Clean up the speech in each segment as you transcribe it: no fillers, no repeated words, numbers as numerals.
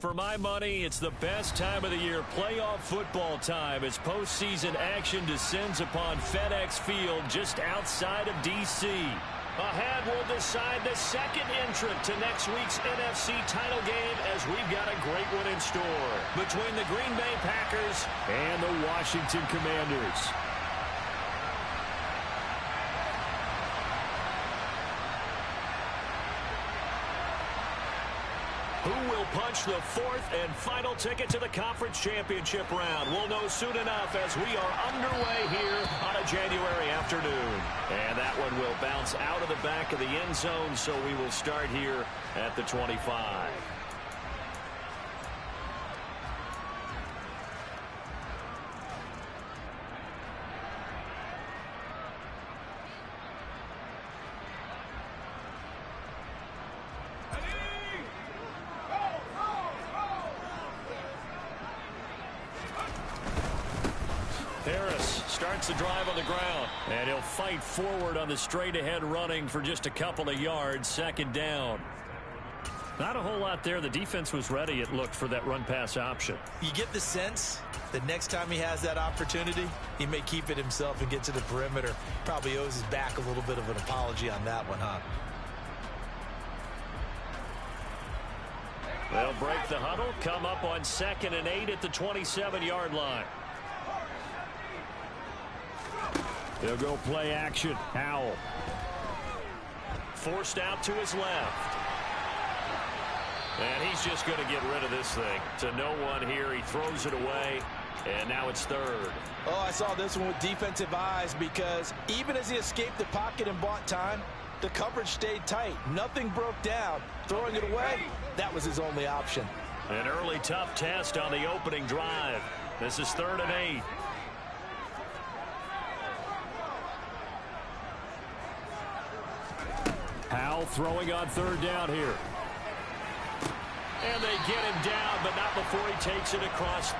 For my money, it's the best time of the year, playoff football time, as postseason action descends upon FedEx Field just outside of D.C. Ahead, we'll decide the second entrant to next week's NFC title game, as we've got a great one in store between the Green Bay Packers and the Washington Commanders. Who will punch the fourth and final ticket to the conference championship round? We'll know soon enough as we are underway here on a January afternoon. And that one will bounce out of the back of the end zone, so we will start here at the 25. Starts the drive on the ground, and he'll fight forward on the straight-ahead running for just a couple of yards. Second down. Not a whole lot there. The defense was ready, it looked, for that run-pass option. You get the sense that next time he has that opportunity, he may keep it himself and get to the perimeter. Probably owes his back a little bit of an apology on that one, huh? They'll break the huddle, come up on 2nd and 8 at the 27-yard line. They'll go play action. Howell. Forced out to his left. And he's just going to get rid of this thing. To no one here. He throws it away. And now it's third. Oh, I saw this one with defensive eyes, because even as he escaped the pocket and bought time, the coverage stayed tight. Nothing broke down. Throwing it away, that was his only option. An early tough test on the opening drive. This is 3rd and 8. Howell throwing on 3rd down here. And they get him down, but not before he takes it across.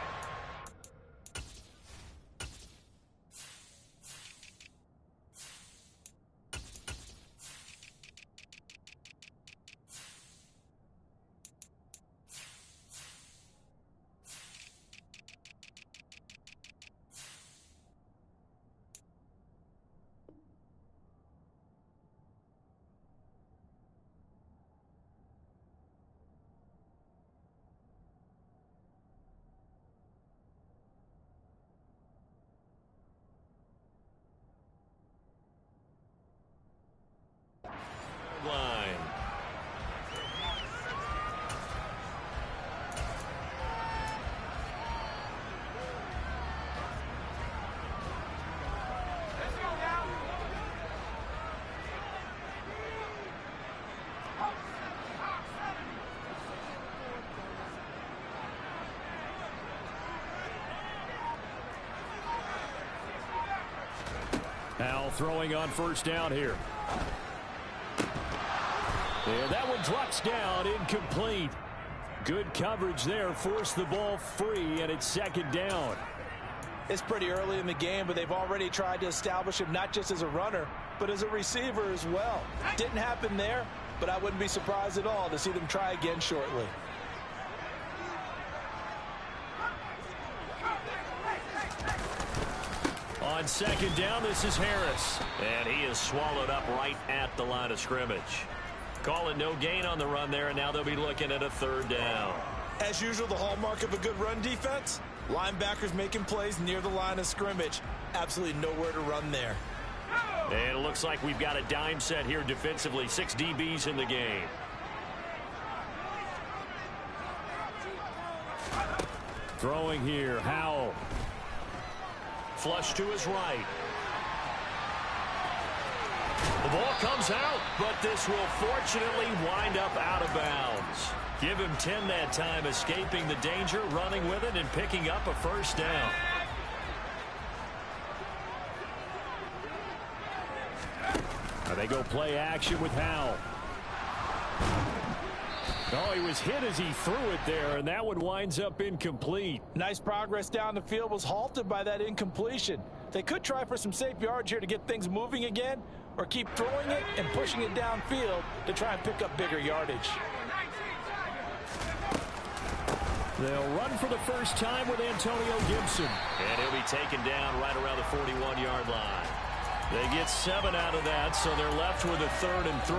Line. Now throwing on 1st down here. And that one drops down, incomplete. Good coverage there, forced the ball free, and it's 2nd down. It's pretty early in the game, but they've already tried to establish him not just as a runner, but as a receiver as well. Didn't happen there, but I wouldn't be surprised at all to see them try again shortly. On 2nd down, this is Harris. And he is swallowed up right at the line of scrimmage. Calling no gain on the run there, and now they'll be looking at a 3rd down. As usual, the hallmark of a good run defense, linebackers making plays near the line of scrimmage. Absolutely nowhere to run there. And it looks like we've got a dime set here defensively. 6 DBs in the game. Throwing here, Howell. Flush to his right. The ball comes out, but this will fortunately wind up out of bounds. Give him 10 that time, escaping the danger, running with it, and picking up a 1st down. Now they go play action with Howell. Oh, he was hit as he threw it there, and that one winds up incomplete. Nice progress down the field, was halted by that incompletion. They could try for some safe yards here to get things moving again, or keep throwing it and pushing it downfield to try and pick up bigger yardage. They'll run for the first time with Antonio Gibson. And he'll be taken down right around the 41-yard line. They get 7 out of that, so they're left with a 3rd and 3.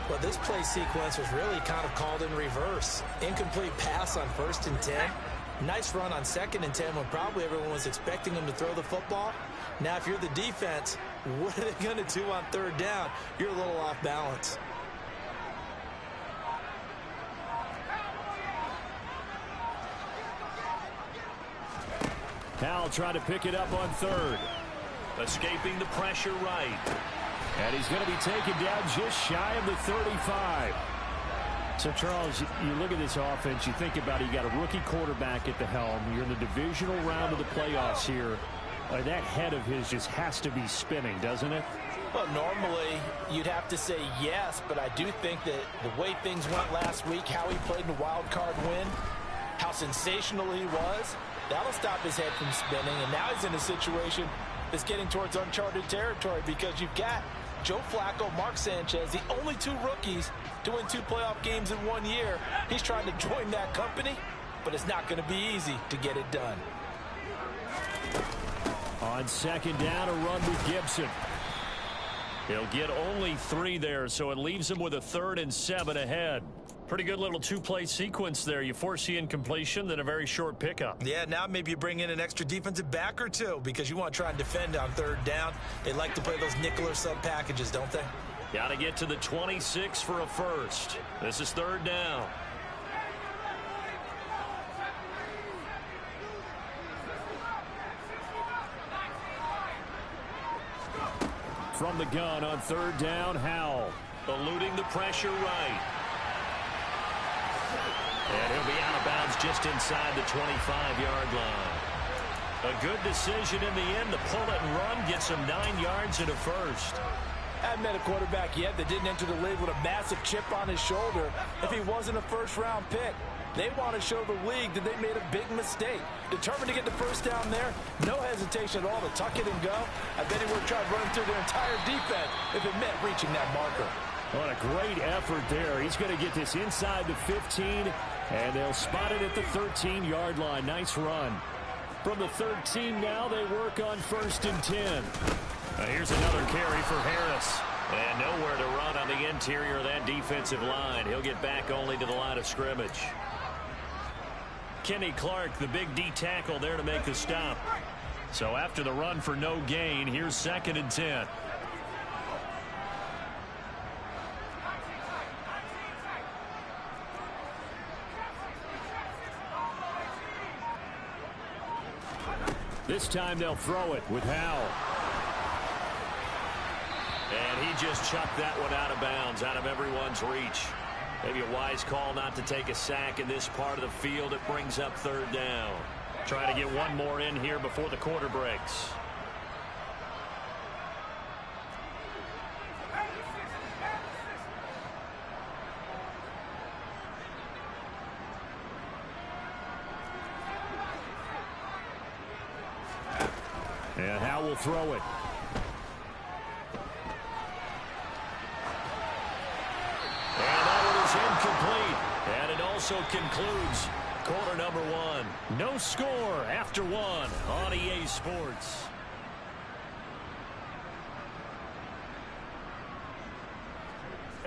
Well, this play sequence was really kind of called in reverse. Incomplete pass on 1st and 10. Nice run on 2nd and 10 when probably everyone was expecting him to throw the football. Now, if you're the defense, what are they going to do on 3rd down? You're a little off balance. Howell trying to pick it up on 3rd. Escaping the pressure right. And he's going to be taken down just shy of the 35. So, Charles, you look at this offense, you think about it, you got a rookie quarterback at the helm. You're in the divisional round of the playoffs here. That head of his just has to be spinning, doesn't it? Well, normally you'd have to say yes, but I do think that the way things went last week, how he played in the wild card win, how sensational he was, that'll stop his head from spinning. And now he's in a situation that's getting towards uncharted territory because you've got Joe Flacco, Mark Sanchez, the only 2 rookies to win 2 playoff games in 1 year. He's trying to join that company, but it's not going to be easy to get it done. On 2nd down, a run with Gibson. He'll get only 3 there, so it leaves him with a 3rd and 7 ahead. Pretty good little 2-play sequence there. You force the incompletion, then a very short pickup. Yeah, now maybe you bring in an extra defensive back or 2 because you want to try and defend on 3rd down. They like to play those nickel or sub packages, don't they? Got to get to the 26 for a first. This is 3rd down. From the gun on 3rd down, Howell. Eluding the pressure right. And he'll be out of bounds just inside the 25-yard line. A good decision in the end to pull it and run, gets him 9 yards and a first. I haven't met a quarterback yet that didn't enter the league with a massive chip on his shoulder if he wasn't a first-round pick. They want to show the league that they made a big mistake. Determined to get the first down there, no hesitation at all to tuck it and go. I bet he would have tried running through their entire defense if it meant reaching that marker. What a great effort there. He's going to get this inside the 15, and they'll spot it at the 13-yard line. Nice run. From the 13 now, they work on 1st and 10. Here's another carry for Harris. And nowhere to run on the interior of that defensive line. He'll get back only to the line of scrimmage. Kenny Clark, the big D tackle, there to make the stop. So after the run for no gain, here's 2nd and 10. This time they'll throw it with Howell. And he just chucked that one out of bounds, out of everyone's reach. Maybe a wise call not to take a sack in this part of the field. It brings up 3rd down. Trying to get one more in here before the quarter breaks. And Howell will throw it. And that one is incomplete. And it also concludes quarter number 1. No score after 1 on EA Sports.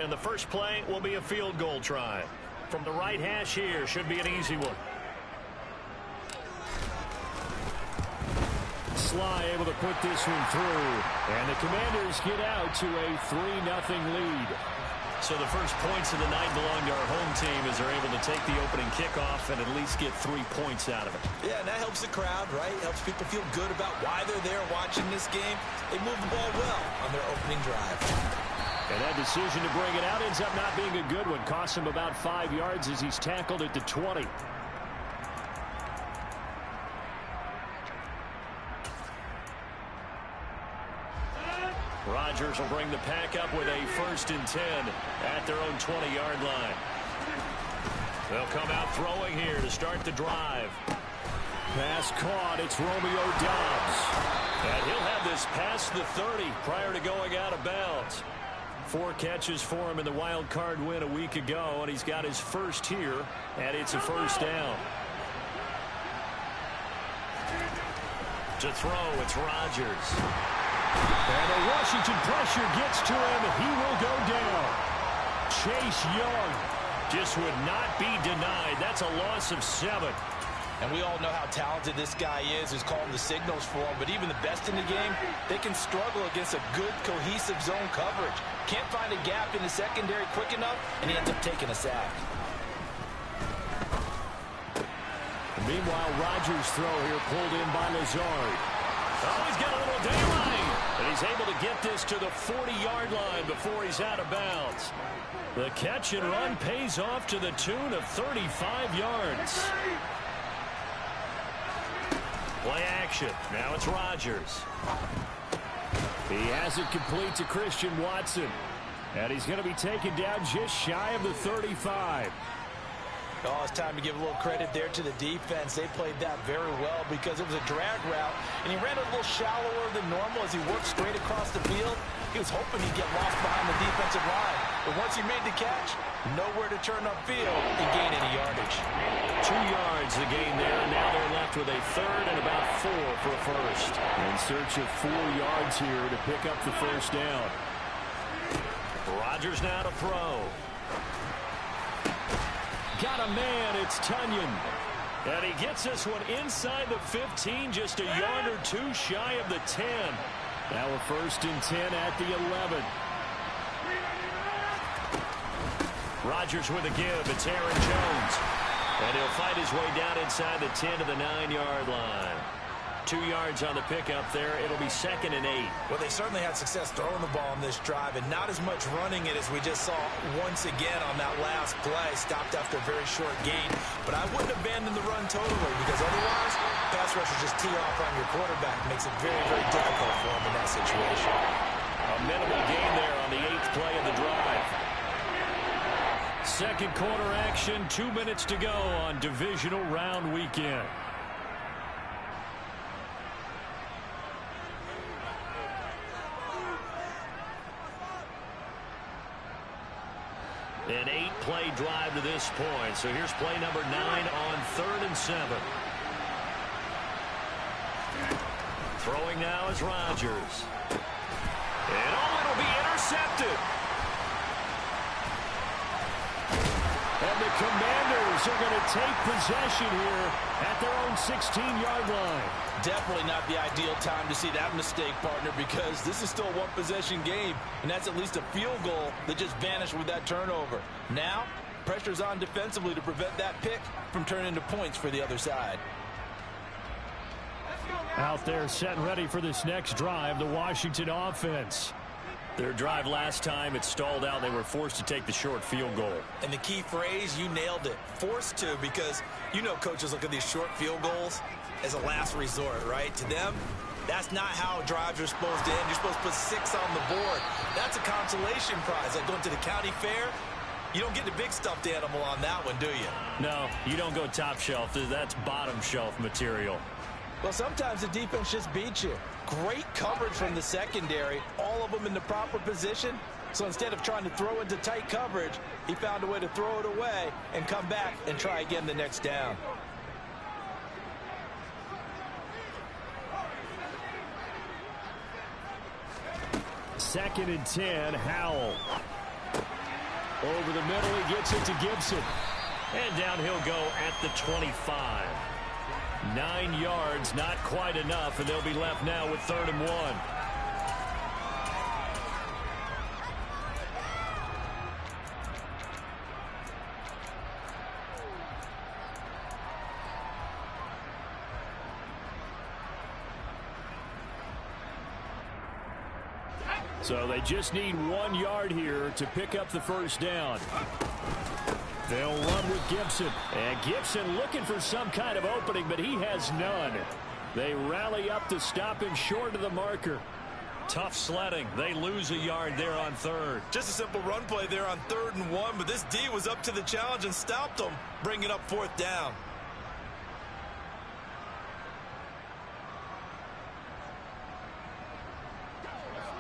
And the first play will be a field goal try. From the right hash here, should be an easy one. Sly able to put this one through. And the Commanders get out to a 3-0 lead. So the first points of the night belong to our home team as they're able to take the opening kickoff and at least get 3 points out of it. Yeah, and that helps the crowd, right? Helps people feel good about why they're there watching this game. They move the ball well on their opening drive. And that decision to bring it out ends up not being a good one. Costs him about 5 yards as he's tackled at the 20. Rodgers will bring the pack up with a 1st and 10 at their own 20-yard line. They'll come out throwing here to start the drive. Pass caught. It's Romeo Doubs. And he'll have this past the 30 prior to going out of bounds. 4 catches for him in the wild card win a week ago, and he's got his first here, and it's a 1st down. To throw, it's Rodgers. And the Washington pressure gets to him. He will go down. Chase Young just would not be denied. That's a loss of 7. And we all know how talented this guy is who's calling the signals for him. But even the best in the game, they can struggle against a good, cohesive zone coverage. Can't find a gap in the secondary quick enough, and he ends up taking a sack. Meanwhile, Rodgers' throw here pulled in by Lazard. Oh, he's got a little daylight. And he's able to get this to the 40-yard line before he's out of bounds. The catch and run pays off to the tune of 35 yards. Play action. Now it's Rodgers. He has it complete to Christian Watson. And he's going to be taken down just shy of the 35. Oh, it's time to give a little credit there to the defense. They played that very well because it was a drag route, and he ran a little shallower than normal as he worked straight across the field. He was hoping he'd get lost behind the defensive line. But once he made the catch, nowhere to turn upfield and gain any yardage. 2 yards the gain there. Now they're left with a third and about 4 for a first. In search of 4 yards here to pick up the first down. Rodgers now to throw. Got a man, it's Tunyon. And he gets this one inside the 15, just a yard or 2 shy of the 10. Now a first and 10 at the 11. Rodgers with a give, it's Aaron Jones. And he'll fight his way down inside the 10 to the 9-yard line. 2 yards on the pickup there. It'll be 2nd and 8. Well, they certainly had success throwing the ball on this drive, and not as much running it as we just saw once again on that last play. Stopped after a very short gain. But I wouldn't abandon the run totally, because otherwise, pass rushers just tee off on your quarterback. Makes it very, very difficult for him in that situation. A minimal gain there on the 8th play of the drive. Second quarter action, 2 minutes to go on divisional round weekend. An 8-play drive to this point. So here's play number 9 on 3rd and 7. Throwing now is Rodgers. And it'll be intercepted. And the Commanders are going to take possession here at their own 16-yard line. Definitely not the ideal time to see that mistake, partner, because this is still a one-possession game, and that's at least a field goal that just vanished with that turnover. Now, pressure's on defensively to prevent that pick from turning into points for the other side. Out there set and ready for this next drive, the Washington offense. Their drive last time, it stalled out. They were forced to take the short field goal. And the key phrase, you nailed it, forced to, because you know coaches look at these short field goals as a last resort, right? To them, that's not how drives are supposed to end. You're supposed to put 6 on the board. That's a consolation prize. Like going to the county fair, you don't get the big stuffed animal on that one, do you? No, you don't go top shelf. That's bottom shelf material. Well, sometimes the defense just beats you. Great coverage from the secondary, all of them in the proper position. So instead of trying to throw into tight coverage, he found a way to throw it away and come back and try again the next down. Second and 10, Howell. Over the middle, he gets it to Gibson. And down he'll go at the 25. 9 yards, not quite enough, and they'll be left now with 3rd and 1. So they just need 1 yard here to pick up the first down. They'll run with Gibson. And Gibson looking for some kind of opening, but he has none. They rally up to stop him short of the marker. Tough sledding. They lose a yard there on 3rd. Just a simple run play there on 3rd and 1, but this D was up to the challenge and stopped them, bringing up 4th down.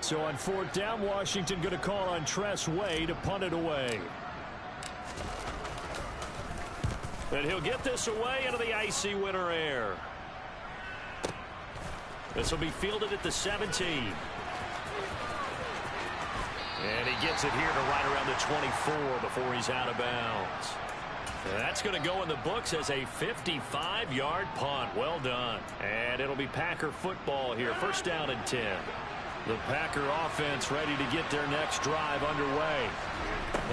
So on 4th down, Washington going to call on Tress Way to punt it away. And he'll get this away into the icy winter air. This will be fielded at the 17. And he gets it here to right around the 24 before he's out of bounds. And that's going to go in the books as a 55-yard punt. Well done. And it'll be Packer football here. First down and 10. The Packer offense ready to get their next drive underway.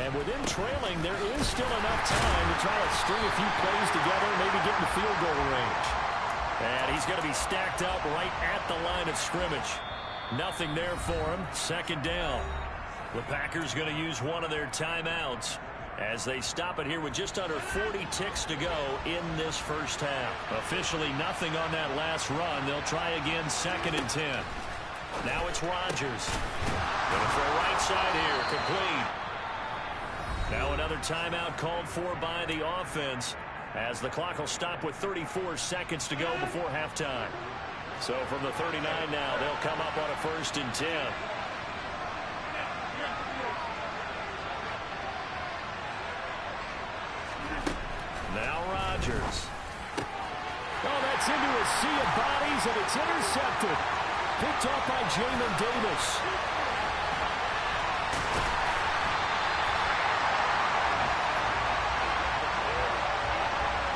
And with them trailing, there is still enough time to try to string a few plays together, maybe get in the field goal range. And he's going to be stacked up right at the line of scrimmage. Nothing there for him. Second down. The Packers going to use one of their timeouts as they stop it here with just under 40 ticks to go in this first half. Officially nothing on that last run. They'll try again, second and 10. Now it's Rodgers. Going to throw right side here, complete. Now another timeout called for by the offense as the clock will stop with 34 seconds to go before halftime. So from the 39 now, they'll come up on a first and 10. Now Rodgers. Oh, that's into a sea of bodies, and it's intercepted. Picked off by Jamin Davis.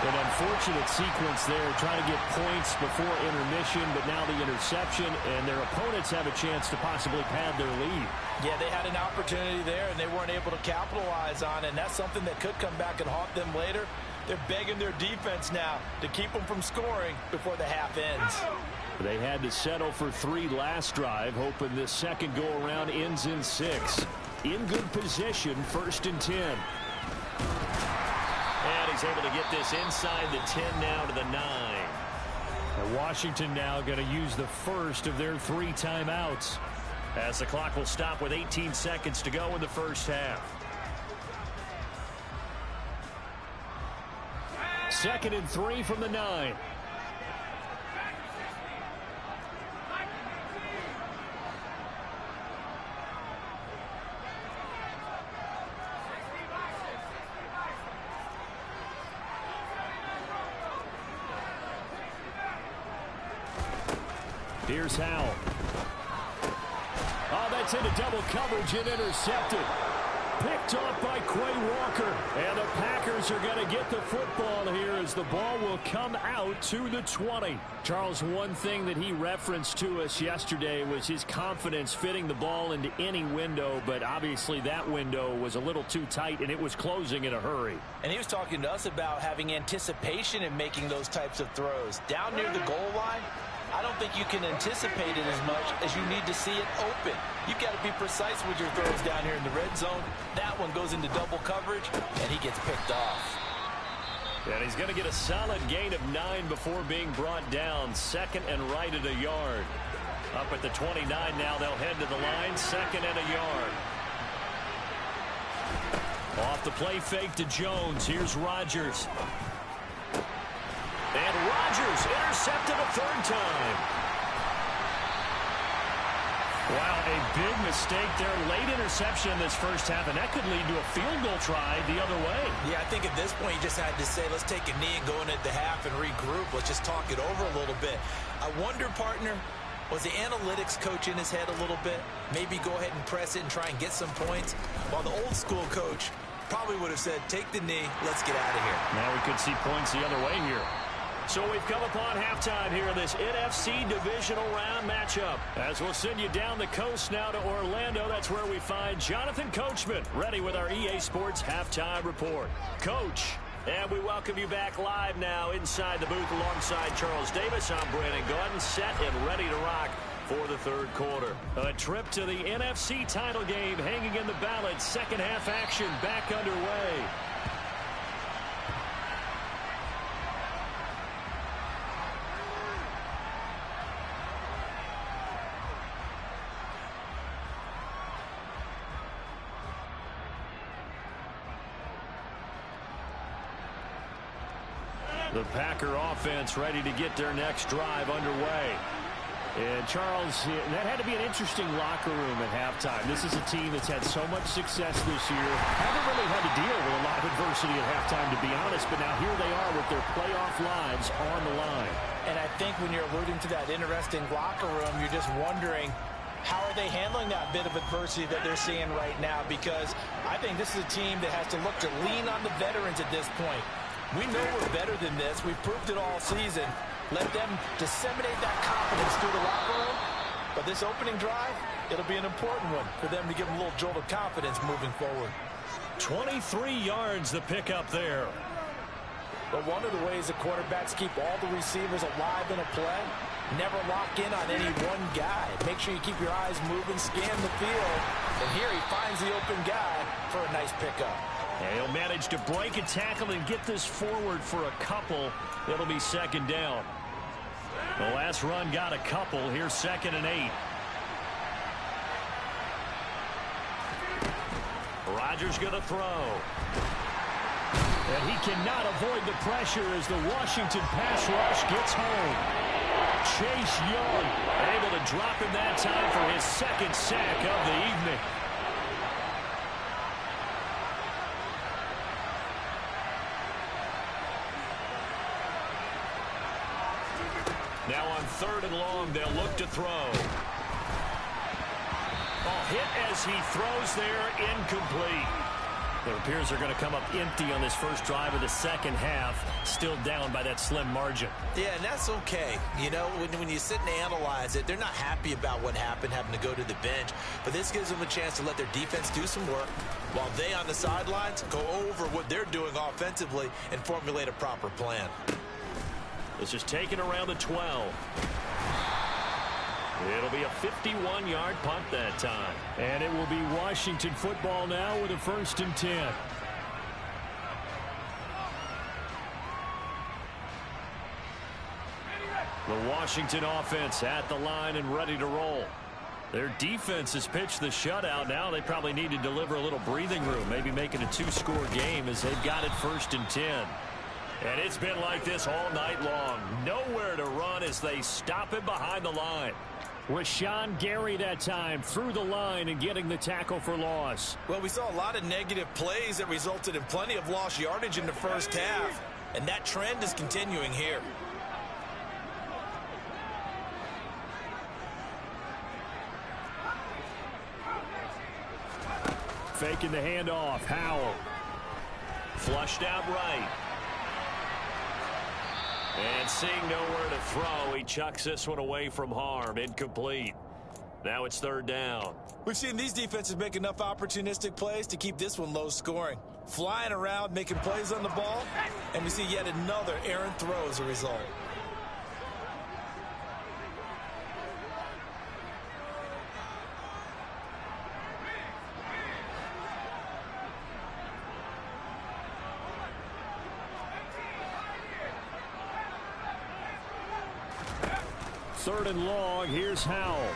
An unfortunate sequence there, trying to get points before intermission, but now the interception, and their opponents have a chance to possibly pad their lead. Yeah, they had an opportunity there, and they weren't able to capitalize on it, and that's something that could come back and haunt them later. They're begging their defense now to keep them from scoring before the half ends. They had to settle for 3 last drive, hoping this second go-around ends in 6. In good position, first and 10. And he's able to get this inside the 10 now to the 9. And Washington now going to use the first of their 3 timeouts as the clock will stop with 18 seconds to go in the first half. Second and 3 from the 9. Here's Howell. Oh, that's into double coverage and intercepted. Picked off by Quay Walker. And the Packers are going to get the football here as the ball will come out to the 20. Charles, one thing that he referenced to us yesterday was his confidence fitting the ball into any window, but obviously that window was a little too tight and it was closing in a hurry. And he was talking to us about having anticipation in making those types of throws. Down near the goal line, I don't think you can anticipate it as much as you need to see it open. You've got to be precise with your throws down here in the red zone. That one goes into double coverage, and he gets picked off. And he's going to get a solid gain of 9 before being brought down. Second and right at a yard. Up at the 29 now, they'll head to the line. Second and a yard. Off the play fake to Jones. Here's Rodgers. And Rodgers intercepted a 3rd time. Wow, a big mistake there. Late interception in this first half, and that could lead to a field goal try the other way. Yeah, I think at this point you just had to say, let's take a knee and go into the half and regroup. Let's just talk it over a little bit. I wonder, partner, was the analytics coach in his head a little bit? Maybe go ahead and press it and try and get some points, while the old school coach probably would have said, take the knee, let's get out of here. Now we could see points the other way here. So we've come upon halftime here in this NFC divisional round matchup. As we'll send you down the coast now to Orlando, that's where we find Jonathan Coachman, ready with our EA Sports halftime report. Coach, and we welcome you back live now inside the booth alongside Charles Davis. I'm Brandon Gordon, set and ready to rock for the 3rd quarter. A trip to the NFC title game hanging in the balance. Second half action back underway. The Packer offense ready to get their next drive underway. And, Charles, that had to be an interesting locker room at halftime. This is a team that's had so much success this year. Haven't really had to deal with a lot of adversity at halftime, to be honest. But now here they are with their playoff lives on the line. And I think when you're alluding to that interesting locker room, you're just wondering, how are they handling that bit of adversity that they're seeing right now? Because I think this is a team that has to look to lean on the veterans at this point. We know we're better than this. We've proved it all season. Let them disseminate that confidence through the locker room. But this opening drive, it'll be an important one for them to give them a little jolt of confidence moving forward. 23 yards the pickup there. But one of the ways the quarterbacks keep all the receivers alive in a play, never lock in on any one guy. Make sure you keep your eyes moving, scan the field. And here he finds the open guy for a nice pickup. And he'll manage to break a tackle and get this forward for a couple. It'll be second down. The last run got a couple. Here's 2nd and 8. Rodgers going to throw. And he cannot avoid the pressure as the Washington pass rush gets home. Chase Young able to drop him that time for his 2nd sack of the evening. Now on 3rd and long, they'll look to throw. Hit as he throws there, incomplete. It appears they're going to come up empty on this first drive of the second half, still down by that slim margin. Yeah, and that's okay. You know, when you sit and analyze it, they're not happy about what happened, having to go to the bench. But this gives them a chance to let their defense do some work while they on the sidelines go over what they're doing offensively and formulate a proper plan. This is taken around the 12. It'll be a 51-yard punt that time. And it will be Washington football now with a 1st and 10. The Washington offense at the line and ready to roll. Their defense has pitched the shutout. Now they probably need to deliver a little breathing room, maybe make it a 2-score game as they've got it 1st and 10. And it's been like this all night long. Nowhere to run as they stop him behind the line. Rashawn Gary that time through the line and getting the tackle for loss. Well, we saw a lot of negative plays that resulted in plenty of lost yardage in the first half. And that trend is continuing here. Faking the handoff. Howell. Flushed out right. And seeing nowhere to throw, he chucks this one away from harm. Incomplete. Now it's 3rd down. We've seen these defenses make enough opportunistic plays to keep this one low scoring. Flying around, making plays on the ball, and we see yet another errant throw as a result. Third and long, here's Howell.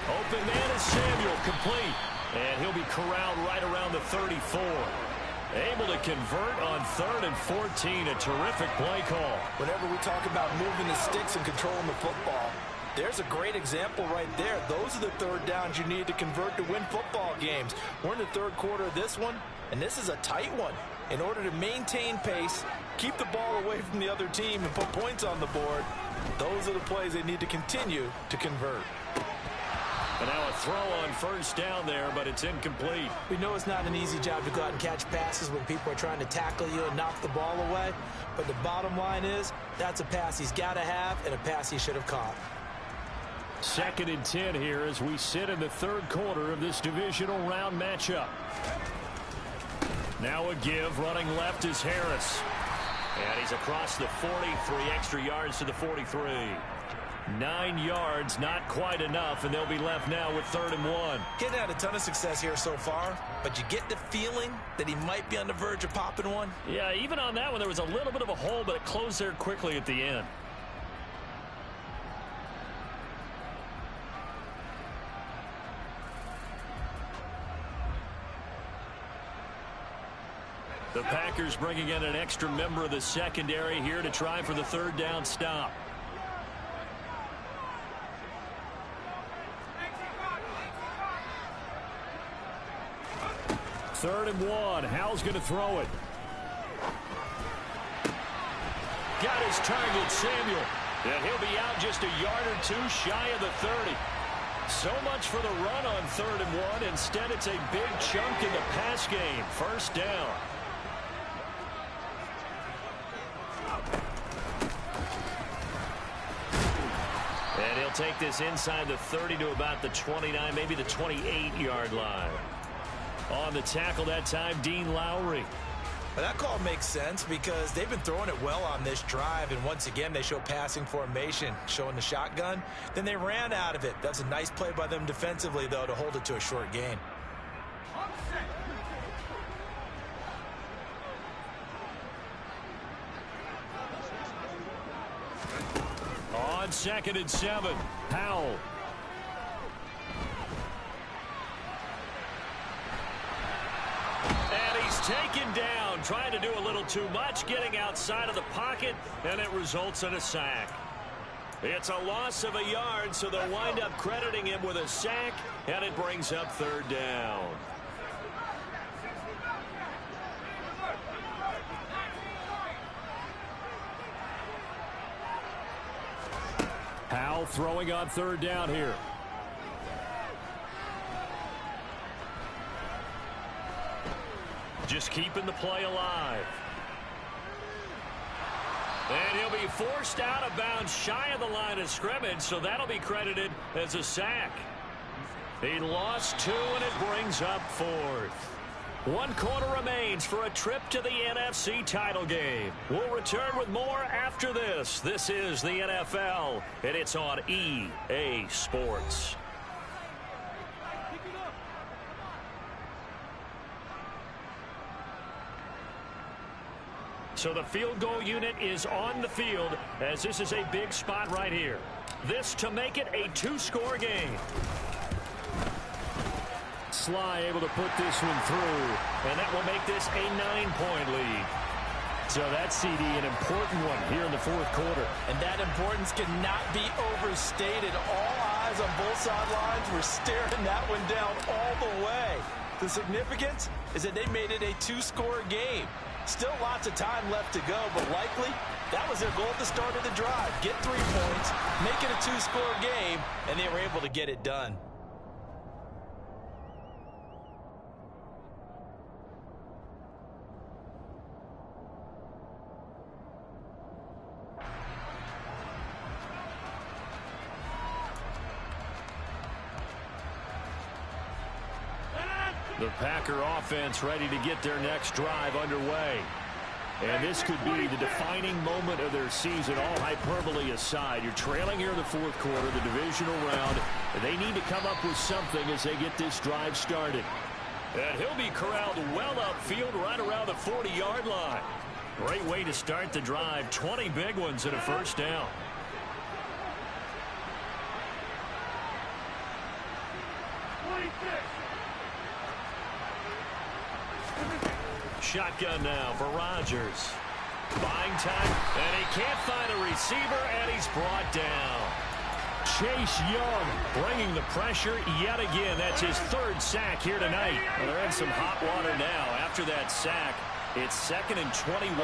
Open man is Samuel, complete. And he'll be corralled right around the 34. Able to convert on 3rd and 14, a terrific play call. Whenever we talk about moving the sticks and controlling the football, there's a great example right there. Those are the 3rd downs you need to convert to win football games. We're in the 3rd quarter of this one, and this is a tight one. In order to maintain pace, keep the ball away from the other team, and put points on the board, those are the plays they need to continue to convert. And now a throw on 1st down there, but it's incomplete. We know it's not an easy job to go out and catch passes when people are trying to tackle you and knock the ball away. But the bottom line is, that's a pass he's got to have and a pass he should have caught. 2nd and 10 here as we sit in the 3rd quarter of this divisional round matchup. Now a give, running left is Harris. And he's across the 40, 3 extra yards to the 43. 9 yards, not quite enough, and they'll be left now with 3rd and 1. Getting had a ton of success here so far, but you get the feeling that he might be on the verge of popping one. Yeah, even on that one, there was a little bit of a hole, but it closed there quickly at the end. The Packers bringing in an extra member of the secondary here to try for the 3rd down stop. 3rd and 1. Howell's going to throw it. Got his target, Samuel. And he'll be out just a yard or two shy of the 30. So much for the run on 3rd and 1. Instead, it's a big chunk in the pass game. 1st down. And he'll take this inside the 30 to about the 29, maybe the 28-yard line. On the tackle that time, Dean Lowry. Well, that call makes sense because they've been throwing it well on this drive, and once again they show passing formation, showing the shotgun. Then they ran out of it. That's a nice play by them defensively, though, to hold it to a short gain. On 2nd and 7, Howell. And he's taken down, trying to do a little too much, getting outside of the pocket, and it results in a sack. It's a loss of a yard, so they'll wind up crediting him with a sack, and it brings up 3rd down. Howell throwing on 3rd down here. Just keeping the play alive. And he'll be forced out of bounds shy of the line of scrimmage, so that'll be credited as a sack. He lost 2, and it brings up 4th. 1 quarter remains for a trip to the NFC title game. We'll return with more after this. This is the NFL, and it's on EA Sports. So the field goal unit is on the field, as this is a big spot right here. This to make it a 2-score game. Sly able to put this one through, and that will make this a 9-point lead. So that's, CD, an important one here in the 4th quarter. And that importance cannot be overstated. All eyes on both sidelines were staring that one down all the way. The significance is that they made it a 2-score game. Still lots of time left to go, but likely that was their goal at the start of the drive. Get 3 points, make it a 2-score game, and they were able to get it done. The Packer offense ready to get their next drive underway. And this could be the defining moment of their season, all hyperbole aside. You're trailing here in the 4th quarter, the divisional round. And they need to come up with something as they get this drive started. And he'll be corralled well upfield right around the 40-yard line. Great way to start the drive. 20 big ones and a 1st down. Shotgun now for Rodgers. Buying time, and he can't find a receiver, and he's brought down. Chase Young bringing the pressure yet again. That's his 3rd sack here tonight. Well, they're in some hot water now. After that sack, it's 2nd and 21.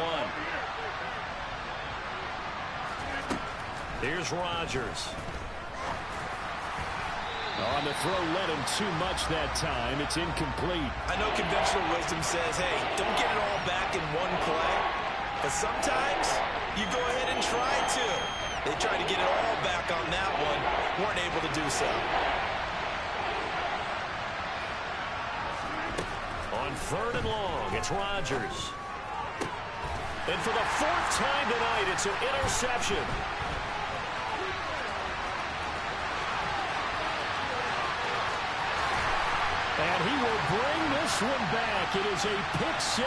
Here's Rodgers. On the throw, led him too much that time. It's incomplete. I know conventional wisdom says, hey, don't get it all back in one play. But sometimes you go ahead and try to. They tried to get it all back on that one. Weren't able to do so. On 3rd and long, it's Rodgers. And for the 4th time tonight, it's an interception. And he will bring this one back. It is a pick-6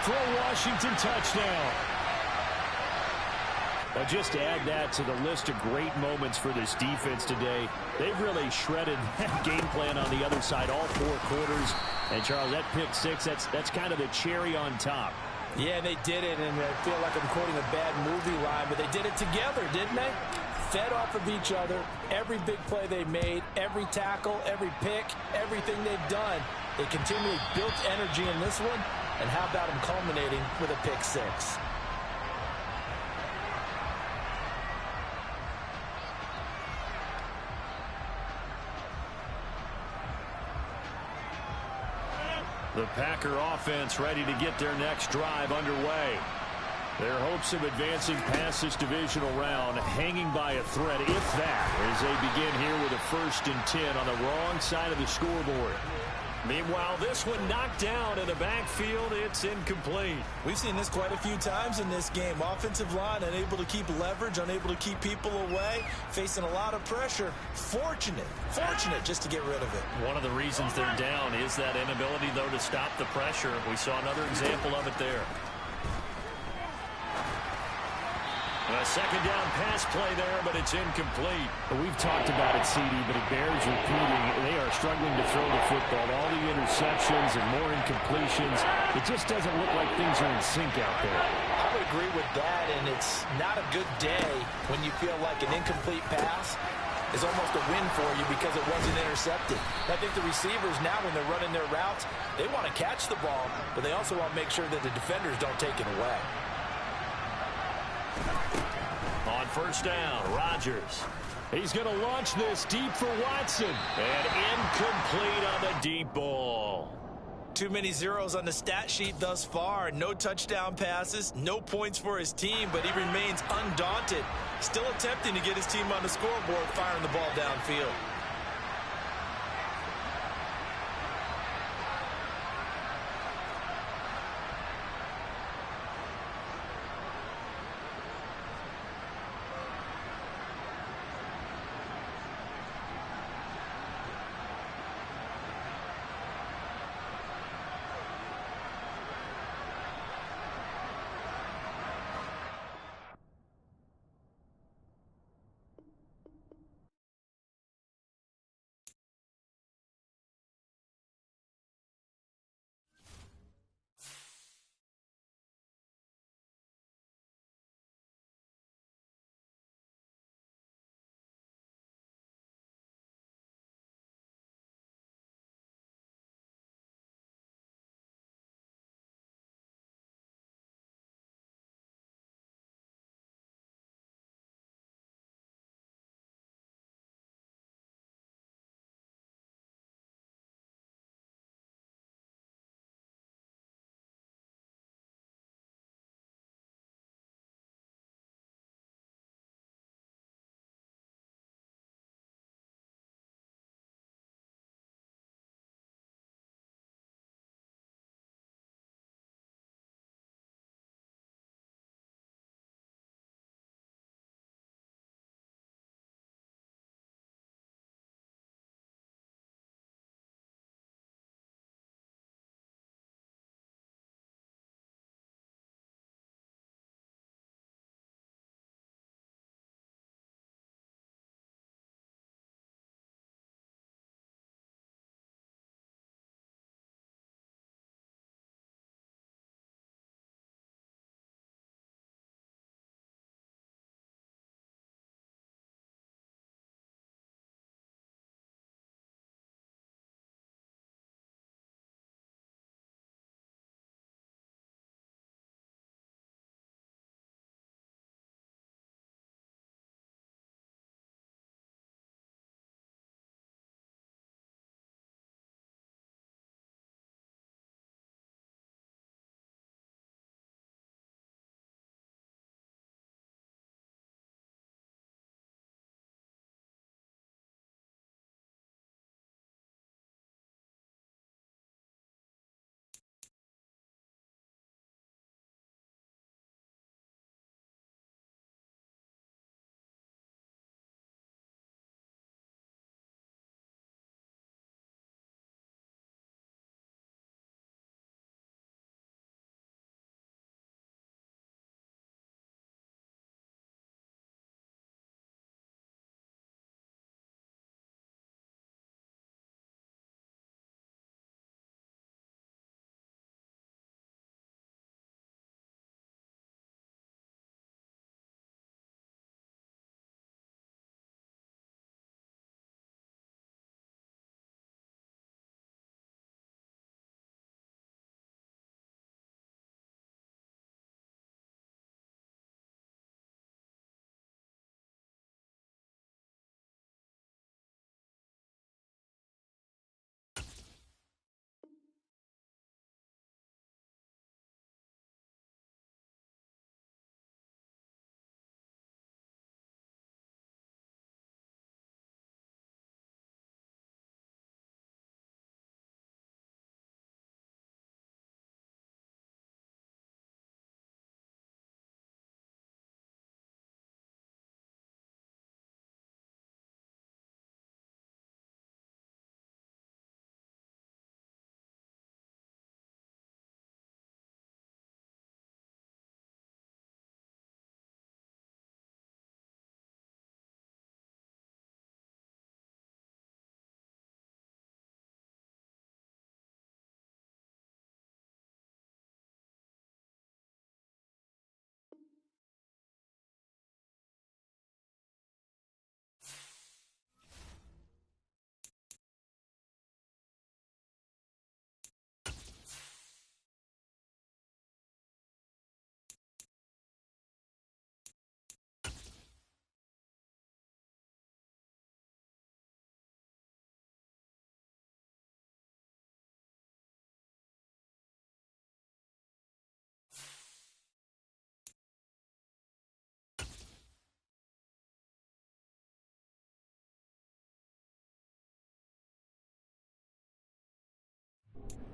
for a Washington touchdown. Now just add that to the list of great moments for this defense today. They've really shredded that game plan on the other side all 4 quarters. And, Charles, that pick-6, that's kind of the cherry on top. Yeah, they did it, and I feel like I'm quoting a bad movie line, but they did it together, didn't they? Fed off of each other, every big play they made, every tackle, every pick, everything they've done. They continually built energy in this one, and how about them culminating with a pick six? The Packer offense ready to get their next drive underway. Their hopes of advancing past this divisional round hanging by a thread, if that, as they begin here with a 1st and 10 on the wrong side of the scoreboard. Meanwhile, this one knocked down in the backfield. It's incomplete. We've seen this quite a few times in this game. Offensive line unable to keep leverage, unable to keep people away, facing a lot of pressure. Fortunate just to get rid of it. One of the reasons they're down is that inability, though, to stop the pressure. We saw another example of it there. A 2nd down pass play there, but it's incomplete. We've talked about it, CD, but it bears repeating. They are struggling to throw the football. All the interceptions and more incompletions. It just doesn't look like things are in sync out there. I would agree with that, and it's not a good day when you feel like an incomplete pass is almost a win for you because it wasn't intercepted. I think the receivers now, when they're running their routes, they want to catch the ball, but they also want to make sure that the defenders don't take it away. On 1st down, Rodgers. He's going to launch this deep for Watson. And incomplete on the deep ball. Too many zeros on the stat sheet thus far. No touchdown passes, no points for his team, but he remains undaunted. Still attempting to get his team on the scoreboard, firing the ball downfield.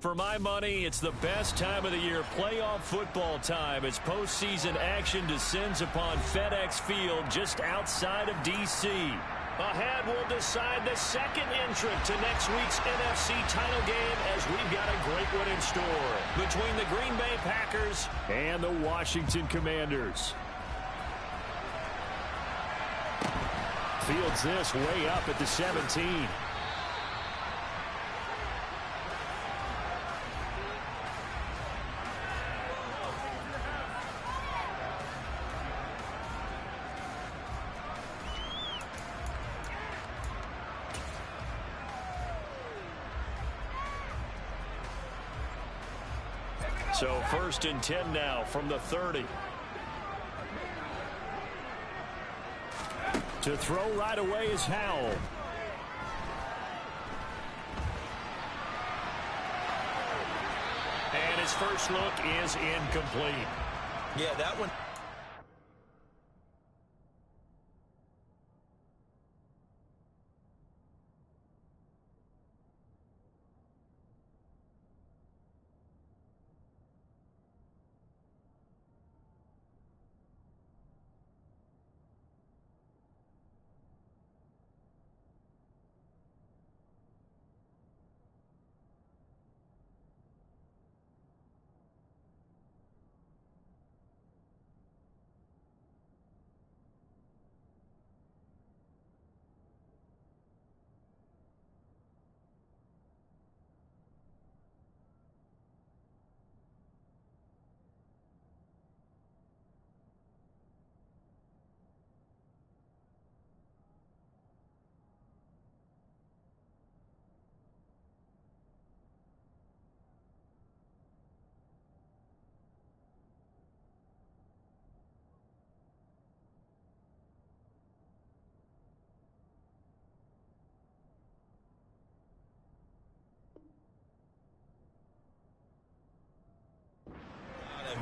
For my money, it's the best time of the year, playoff football time, as postseason action descends upon FedEx Field just outside of D.C. Ahead will decide the second entrant to next week's NFC title game, as we've got a great one in store between the Green Bay Packers and the Washington Commanders. Fields this way up at the 17. So 1st and 10 now from the 30. To throw right away is Howell. And his first look is incomplete. Yeah, that one.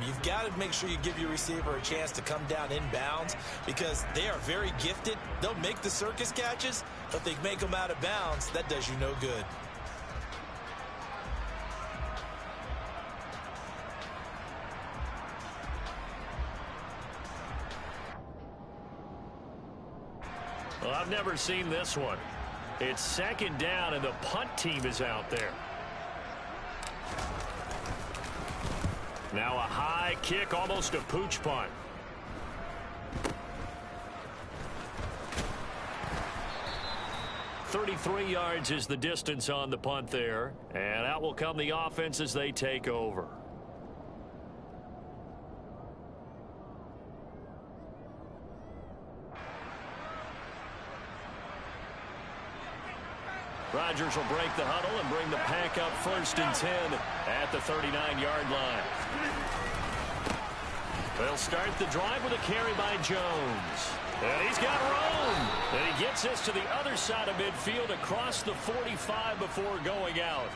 You've got to make sure you give your receiver a chance to come down inbounds, because they are very gifted. They'll make the circus catches, but they make them out of bounds. That does you no good. Well, I've never seen this one. It's 2nd down, and the punt team is out there. Now a high kick, almost a pooch punt. "33 yards is the distance on the punt there, and out will come the offense as they take over. Rodgers will break the huddle and bring the pack up 1st and 10 at the 39-yard line. They'll start the drive with a carry by Jones. And he's got room. And he gets this to the other side of midfield across the 45 before going out.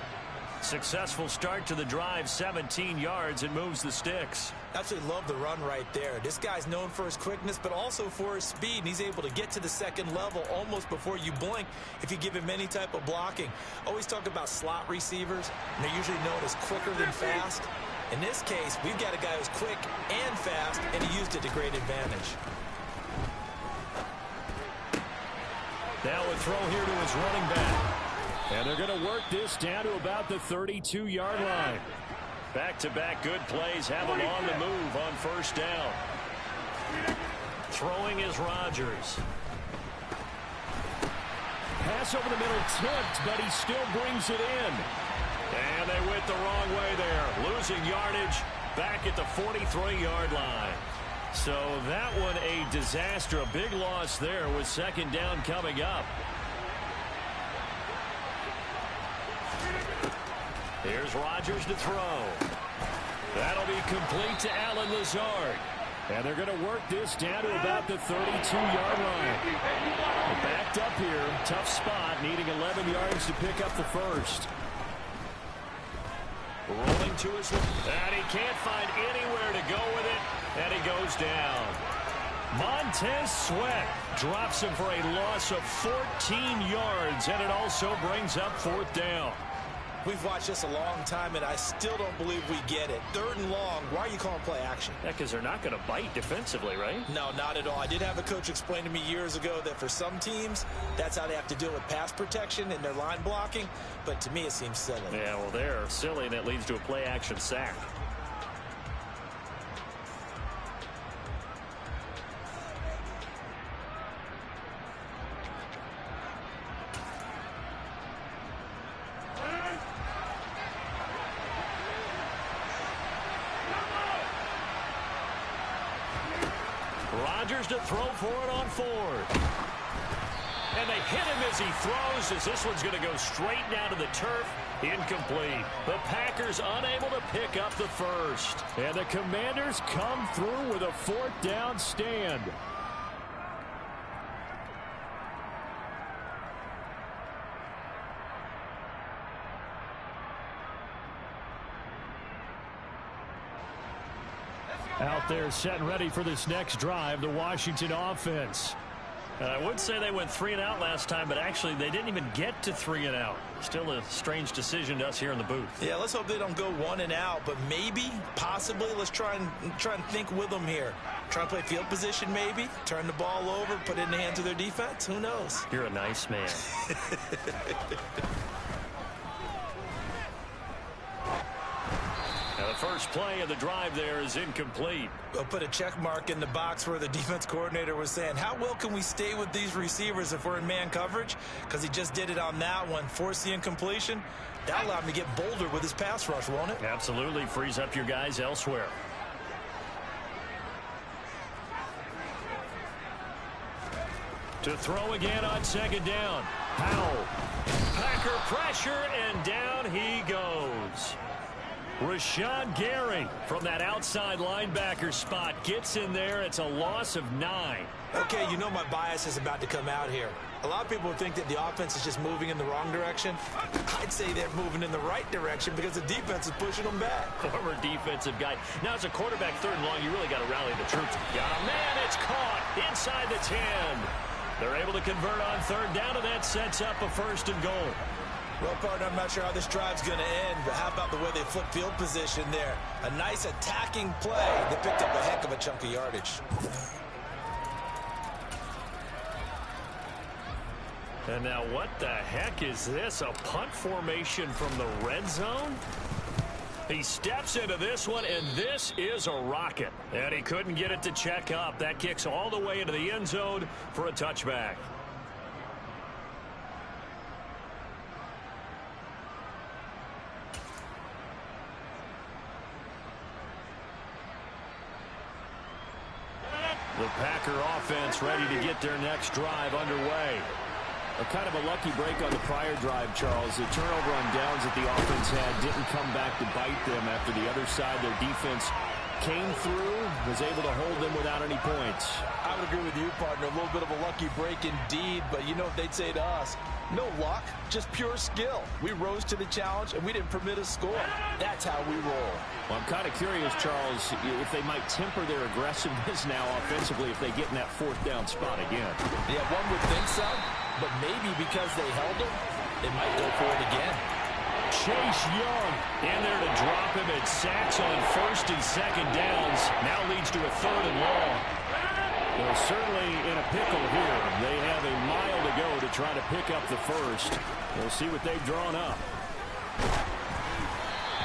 Successful start to the drive, 17 yards, and moves the sticks. Absolutely love the run right there. This guy's known for his quickness, but also for his speed. And he's able to get to the second level almost before you blink if you give him any type of blocking. Always talk about slot receivers, and they're usually known as quicker than fast. In this case, we've got a guy who's quick and fast, and he used it to great advantage. Now a throw here to his running back. And they're going to work this down to about the 32-yard line. Back-to-back good plays have him on the move on 1st down. Throwing is Rodgers. Pass over the middle tipped, but he still brings it in. And they went the wrong way there. Losing yardage back at the 43-yard line. So that one a disaster. A big loss there with 2nd down coming up. Here's Rodgers to throw. That'll be complete to Allen Lazard. And they're going to work this down to about the 32-yard line. They're backed up here. Tough spot, needing 11 yards to pick up the first. Rolling to his left. And he can't find anywhere to go with it. And he goes down. Montez Sweat drops him for a loss of 14 yards. And it also brings up 4th down. We've watched this a long time, and I still don't believe we get it. 3rd and long, why are you calling play action? Yeah, because they're not going to bite defensively, right? No, not at all. I did have a coach explain to me years ago that for some teams, that's how they have to deal with pass protection and their line blocking. But to me, it seems silly. Yeah, well, they're silly, and that leads to a play action sack. Rodgers to throw for it on 4th. And they hit him as he throws, as this one's going to go straight down to the turf. Incomplete. The Packers unable to pick up the first. And the Commanders come through with a 4th down stand. Out there set and ready for this next drive, the Washington offense. I would say they went 3 and out last time, but actually they didn't even get to 3 and out. Still a strange decision to us here in the booth. Yeah, let's hope they don't go 1 and out, but maybe, possibly, let's try and think with them here. Try and play field position maybe, turn the ball over, put it in the hands of their defense. Who knows? You're a nice man. Now the first play of the drive there is incomplete. I'll put a check mark in the box where the defense coordinator was saying, how well can we stay with these receivers if we're in man coverage? Because he just did it on that one, force the incompletion. That allowed him to get bolder with his pass rush, won't it? Absolutely, frees up your guys elsewhere. To throw again on 2nd down. Powell. Packer pressure, and down he goes. Rashawn Gary from that outside linebacker spot gets in there. It's a loss of 9. Okay, you know my bias is about to come out here. A lot of people think that the offense is just moving in the wrong direction. I'd say they're moving in the right direction because the defense is pushing them back. Former defensive guy. Now, as a quarterback 3rd and long, you really got to rally the troops. Got a man, it's caught inside the 10. They're able to convert on 3rd down, and that sets up a 1st and goal. Well, partner, I'm not sure how this drive's going to end, but how about the way they flip field position there? A nice attacking play. They picked up a heck of a chunk of yardage. And now what the heck is this? A punt formation from the red zone? He steps into this one, and this is a rocket. And he couldn't get it to check up. That kicks all the way into the end zone for a touchback. The Packer offense ready to get their next drive underway. A kind of a lucky break on the prior drive, Charles. The turnover on downs that the offense had didn't come back to bite them after the other side. Their defense came through, was able to hold them without any points. I would agree with you, partner. A little bit of a lucky break indeed, but you know what they'd say to us? No luck, just pure skill. We rose to the challenge, and we didn't permit a score. That's how we roll. Well, I'm kind of curious, Charles, if they might temper their aggressiveness now offensively if they get in that 4th down spot again. Yeah, one would think so, but maybe because they held him, they might go for it again. Chase Young in there to drop him. It sacks on 1st and 2nd downs. Now leads to a 3rd and long. Well, certainly in a pickle here. They have a mile to go to try to pick up the first. We'll see what they've drawn up.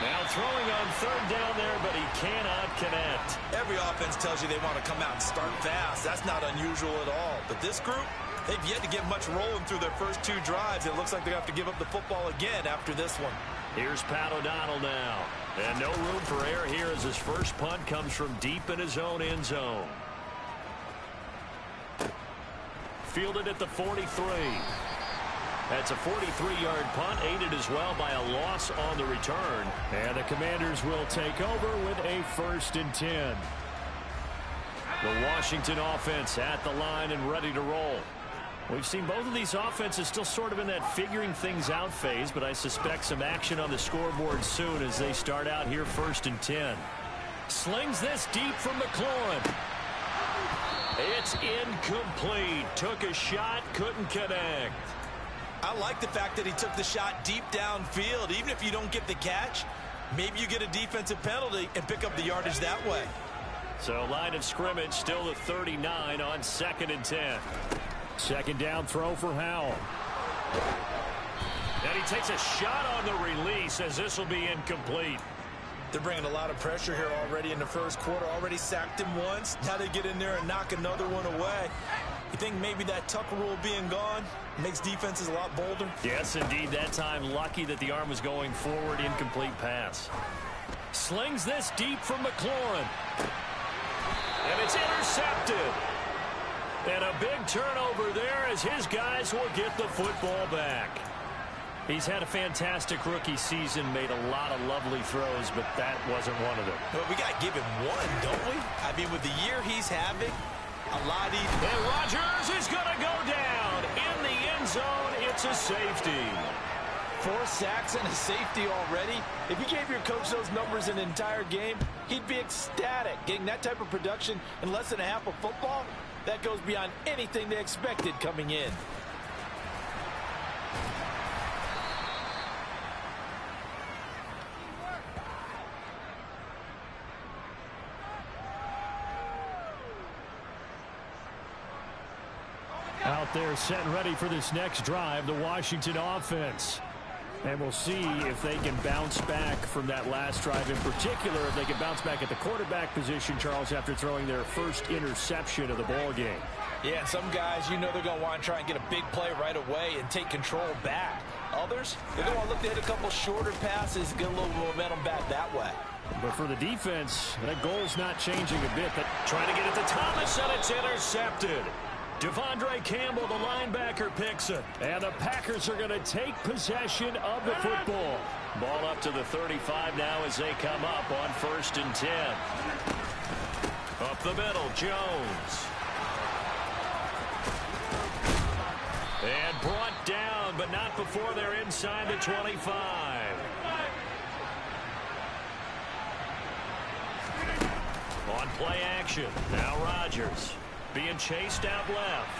Now throwing on 3rd down there, but he cannot connect. Every offense tells you they want to come out and start fast. That's not unusual at all. But this group, they've yet to get much rolling through their first 2 drives. It looks like they have to give up the football again after this one. Here's Pat O'Donnell now. And no room for error here as his first punt comes from deep in his own end zone. Fielded at the 43. That's a 43-yard punt, aided as well by a loss on the return. And the Commanders will take over with a 1st and 10. The Washington offense at the line and ready to roll. We've seen both of these offenses still sort of in that figuring things out phase, but I suspect some action on the scoreboard soon as they start out here 1st and 10. Slings this deep from McLaurin. It's incomplete. Took a shot, couldn't connect. I like the fact that he took the shot deep downfield. Even if you don't get the catch, maybe you get a defensive penalty and pick up the yardage that way. So line of scrimmage still at 39 on 2nd and 10. Second down throw for Howell. And he takes a shot on the release as this will be incomplete. They're bringing a lot of pressure here already in the first quarter. Already sacked him once. Now they get in there and knock another one away. You think maybe that Tucker rule being gone makes defenses a lot bolder? Yes, indeed. That time, lucky that the arm was going forward. Incomplete pass. Slings this deep from McLaurin. And it's intercepted. And a big turnover there as his guys will get the football back. He's had a fantastic rookie season, made a lot of lovely throws, but that wasn't one of them. Well, we got to give him one, don't we? I mean, with the year he's having, a lot easier. And Rodgers is going to go down in the end zone. It's a safety. 4 sacks and a safety already. If you gave your coach those numbers in an entire game, he'd be ecstatic. Getting that type of production in less than a half of football, that goes beyond anything they expected coming in. Out there set and ready for this next drive, the Washington offense. And we'll see if they can bounce back from that last drive, in particular, if they can bounce back at the quarterback position, Charles, after throwing their first interception of the ball game. Yeah, and some guys, you know they're going to want to try and get a big play right away and take control back. Others, they're going to look to hit a couple shorter passes, get a little momentum back that way. But for the defense, that goal's not changing a bit. Trying to get it to Thomas, and it's intercepted. Devondre Campbell, the linebacker, picks it. And the Packers are going to take possession of the football. Ball up to the 35 now as they come up on 1st and 10. Up the middle, Jones. And brought down, but not before they're inside the 25. On play action, now Rodgers. Being chased out left.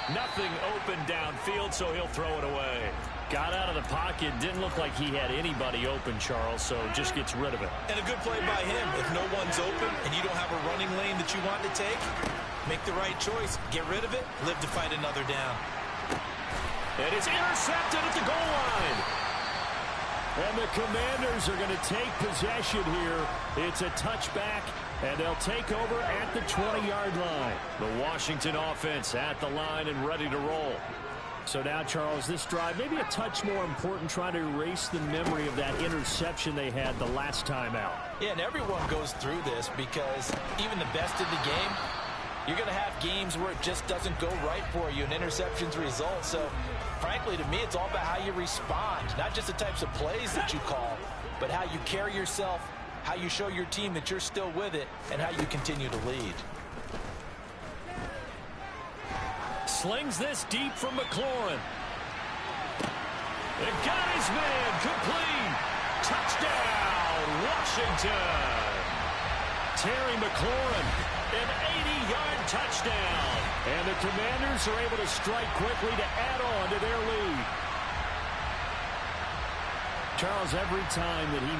Nothing open downfield, so he'll throw it away. Got out of the pocket. Didn't look like he had anybody open, Charles, so just gets rid of it. And a good play by him. If no one's open and you don't have a running lane that you want to take, make the right choice. Get rid of it. Live to fight another down. And it's intercepted at the goal line. And the Commanders are going to take possession here. It's a touchback, and they'll take over at the 20-yard line. The Washington offense at the line and ready to roll. So now, Charles, this drive maybe a touch more important, trying to erase the memory of that interception they had the last time out. Yeah, and everyone goes through this because even the best in the game, you're going to have games where it just doesn't go right for you and interceptions result. So, frankly, to me, it's all about how you respond, not just the types of plays that you call, but how you carry yourself, how you show your team that you're still with it, and how you continue to lead. Slings this deep from McLaurin. And got his man complete. Touchdown, Washington. Terry McLaurin, an 80-yard touchdown. And the Commanders are able to strike quickly to add on to their lead. Charles, every time that he